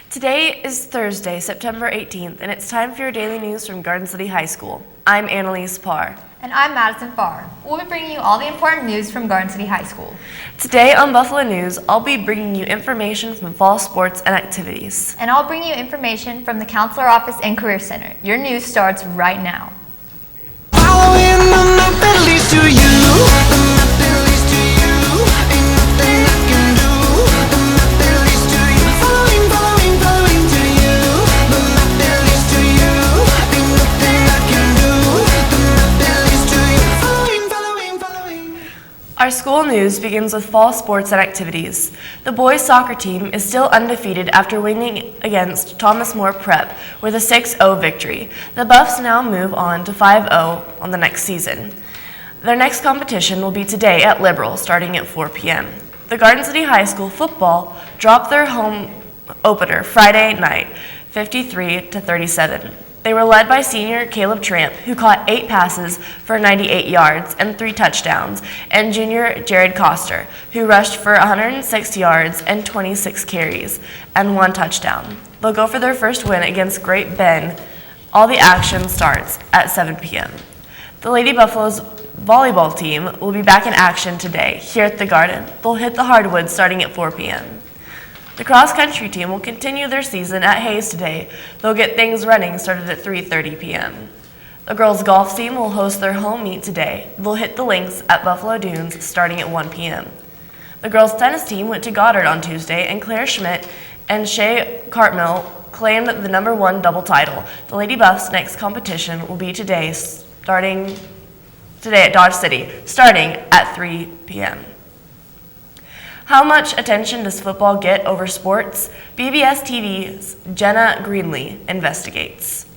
Today is Thursday, September 18th, and it's time for your daily news from Garden City High School. I'm Annalise Parr. And I'm Madison Farr. We'll be bringing you all the important news from Garden City High School. Today on Buffalo News, I'll be bringing you information from fall sports and activities. And I'll bring you information from the Counselor Office and Career Center. Your news starts right now. Following the map that leads to you. The map that leads to you. Ain't nothing I can do. The map that leads to you. Following to you. The map that leads to you. Ain't nothing I can do. The map that leads to you. Following. Our school news begins with fall sports and activities. The boys soccer team is still undefeated after winning against Thomas More Prep with a 6-0 victory. The Buffs now move on to 5-0 on the next season. Their next competition will be today at Liberal, starting at 4 p.m. The Garden City High School football dropped their home opener Friday night, 53-37. They were led by senior Caleb Tramp, who caught 8 passes for 98 yards and 3 touchdowns, and junior Jared Coster, who rushed for 106 yards and 26 carries and 1 touchdown. They'll go for their first win against Great Bend. All the action starts at 7 p.m. The Lady Buffaloes volleyball team will be back in action today here at the Garden. They'll hit the hardwood starting at 4 p.m. The cross-country team will continue their season at Hayes today. They'll get things running started at 3:30 p.m. The girls' golf team will host their home meet today. They'll hit the links at Buffalo Dunes starting at 1 p.m. The girls' tennis team went to Goddard on Tuesday, and Claire Schmidt and Shay Cartmill claimed the #1 double title. The Lady Buffs' next competition will be today at Dodge City, starting at 3 p.m. How much attention does football get over sports? BBS TV's Jenna Greenlee investigates.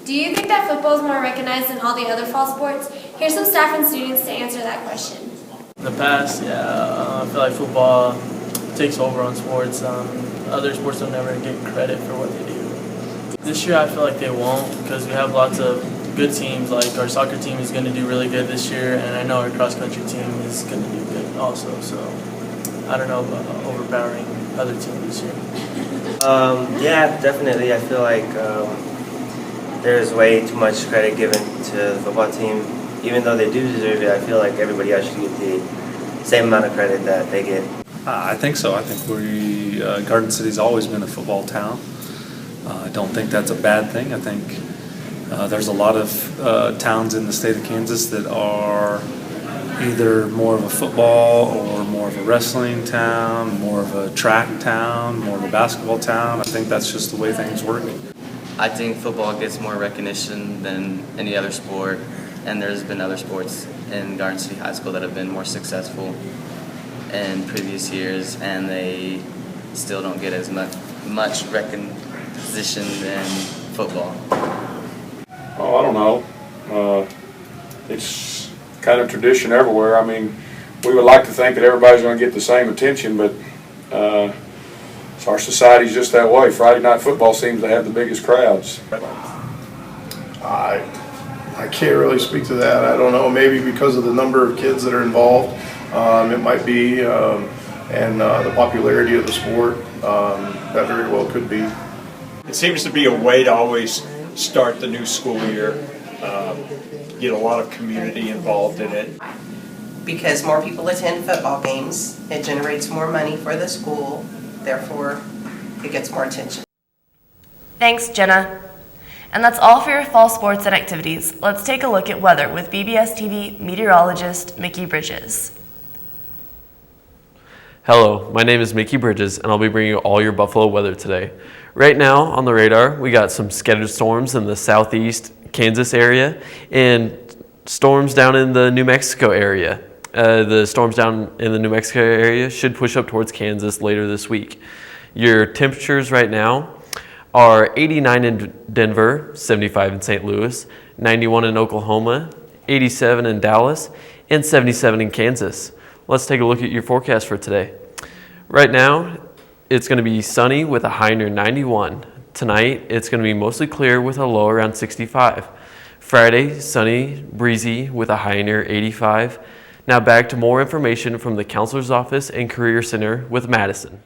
Do you think that football is more recognized than all the other fall sports? Here's some staff and students to answer that question. In the past, I feel like football takes over on sports. Other sports don't ever get credit for what they do. This year I feel like they won't, because we have lots of good teams. Like our soccer team is going to do really good this year, and I know our cross-country team is going to do good also. So I don't know about overpowering other teams this year. Yeah, definitely. I feel like there's way too much credit given to the football team. Even though they do deserve it, I feel like everybody else should get the same amount of credit that they get. I think so. I think Garden City's always been a football town. I don't think that's a bad thing. I think there's a lot of towns in the state of Kansas that are either more of a football or more of a wrestling town, more of a track town, more of a basketball town. I think that's just the way things work. I think football gets more recognition than any other sport, and there's been other sports in Garden City High School that have been more successful in previous years, and they still don't get as much recognition than football. Oh, I don't know. It's kind of tradition everywhere. I mean, we would like to think that everybody's going to get the same attention, but our society's just that way. Friday night football seems to have the biggest crowds. I can't really speak to that. I don't know, maybe because of the number of kids that are involved, it might be, and the popularity of the sport, that very well could be. It seems to be a way to always start the new school year, get a lot of community involved in it. Because more people attend football games, it generates more money for the school, therefore it gets more attention. Thanks, Jenna. And that's all for your fall sports and activities. Let's take a look at weather with BBS TV meteorologist Mickey Bridges. Hello, my name is Mickey Bridges, and I'll be bringing you all your Buffalo weather today. Right now on the radar, we got some scattered storms in the southeast Kansas area and storms down in the New Mexico area. The storms down in the New Mexico area should push up towards Kansas later this week. Your temperatures right now are 89 in Denver, 75 in St. Louis, 91 in Oklahoma, 87 in Dallas, and 77 in Kansas. Let's take a look at your forecast for today. Right now, it's going to be sunny with a high near 91. Tonight, it's going to be mostly clear with a low around 65. Friday, sunny, breezy with a high near 85. Now back to more information from the Counselor's Office and Career Center with Madison.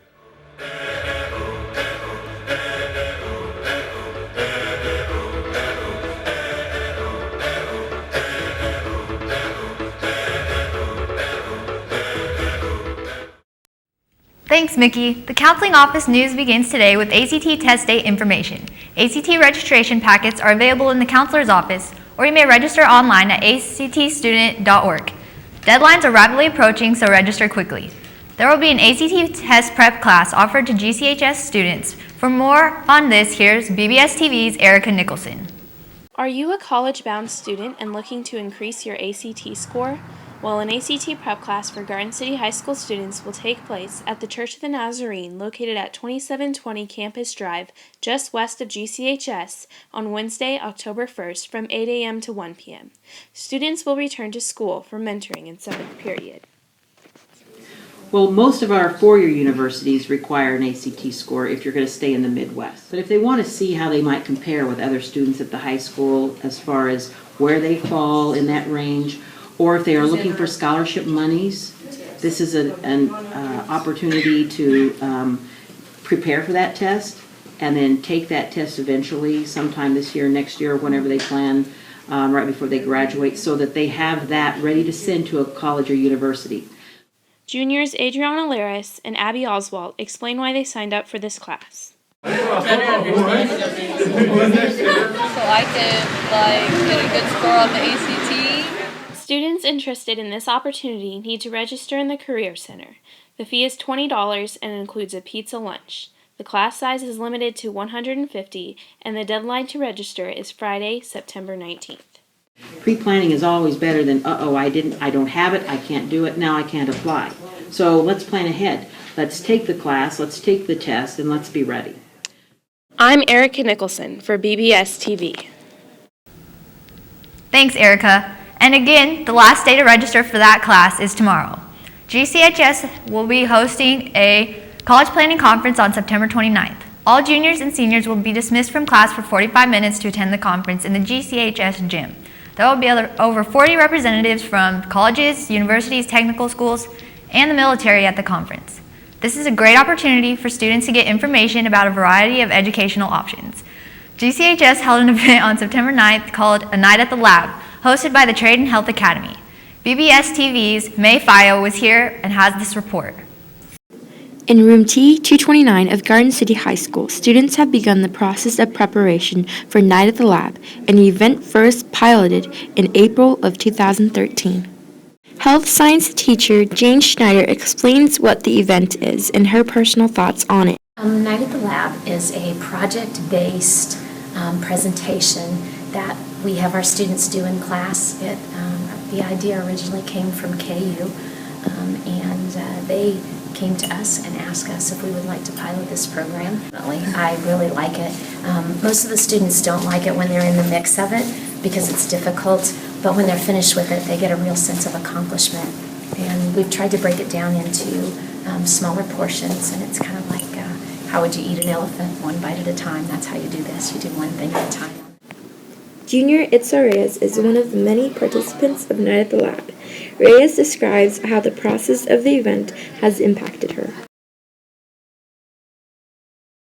Thanks, Mickey. The Counseling Office news begins today with ACT test date information. ACT registration packets are available in the counselor's office, or you may register online at actstudent.org. Deadlines are rapidly approaching, so register quickly. There will be an ACT test prep class offered to GCHS students. For more on this, here's BBS TV's Erica Nicholson. Are you a college-bound student and looking to increase your ACT score? Well, an ACT prep class for Garden City High School students will take place at the Church of the Nazarene located at 2720 Campus Drive, just west of GCHS, on Wednesday, October 1st from 8 a.m. to 1 p.m. Students will return to school for mentoring in 7th period. Well, most of our four-year universities require an ACT score if you're going to stay in the Midwest. But if they want to see how they might compare with other students at the high school as far as where they fall in that range, or if they are looking for scholarship monies, this is an opportunity to prepare for that test and then take that test eventually sometime this year, next year, whenever they plan, right before they graduate, so that they have that ready to send to a college or university. Juniors Adriana Lares and Abbie Oswalt explain why they signed up for this class. So I could get a good score on the ACT. Students interested in this opportunity need to register in the Career Center. The fee is $20 and includes a pizza lunch. The class size is limited to 150 and the deadline to register is Friday, September 19th. Pre-planning is always better than, I don't have it, I can't do it, now I can't apply. So let's plan ahead. Let's take the class, let's take the test, and let's be ready. I'm Erica Nicholson for BBS TV. Thanks, Erica. And again, the last day to register for that class is tomorrow. GCHS will be hosting a college planning conference on September 29th. All juniors and seniors will be dismissed from class for 45 minutes to attend the conference in the GCHS gym. There will be over 40 representatives from colleges, universities, technical schools, and the military at the conference. This is a great opportunity for students to get information about a variety of educational options. GCHS held an event on September 9th called A Night at the Lab, hosted by the Trade and Health Academy. BBS TV's May Fio was here and has this report. In room T229 of Garden City High School, students have begun the process of preparation for Night at the Lab, an event first piloted in April of 2013. Health science teacher Jane Schneider explains what the event is and her personal thoughts on it. Night at the Lab is a project-based presentation that we have our students do in class. The idea originally came from KU, and they came to us and asked us if we would like to pilot this program. I really like it. Most of the students don't like it when they're in the mix of it because it's difficult, but when they're finished with it, they get a real sense of accomplishment. And we've tried to break it down into smaller portions, and it's kind of like how would you eat an elephant? One bite at a time. That's how you do this. You do one thing at a time. Junior Reyes is one of the many participants of Night at the Lab. Reyes describes how the process of the event has impacted her.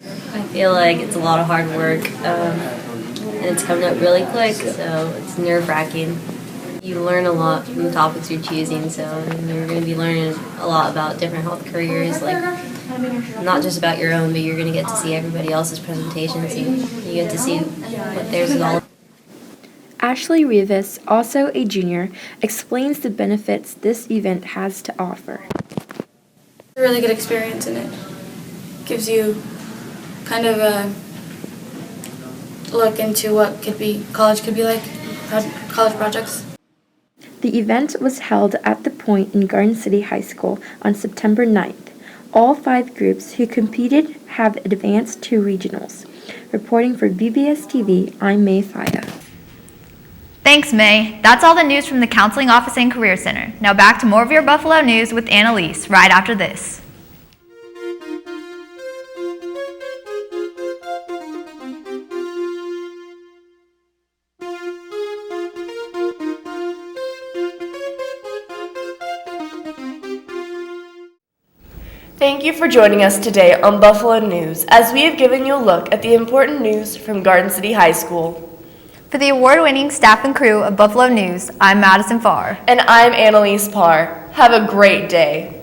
I feel like it's a lot of hard work, and it's coming up really quick, so it's nerve-wracking. You learn a lot from the topics you're choosing, so you're going to be learning a lot about different health careers, like not just about your own, but you're going to get to see everybody else's presentations, and you get to see what theirs is all about. Ashley Rivas, also a junior, explains the benefits this event has to offer. It's a really good experience, and it gives you kind of a look into what college could be like, college projects. The event was held at The Point in Garden City High School on September 9th. All 5 groups who competed have advanced to regionals. Reporting for BBS TV, I'm May Faya. Thanks, May. That's all the news from the Counseling Office and Career Center. Now back to more of your Buffalo news with Annalise right after this. Thank you for joining us today on Buffalo News as we have given you a look at the important news from Garden City High School. For the award-winning staff and crew of Buffalo News, I'm Madison Farr. And I'm Annalise Parr. Have a great day.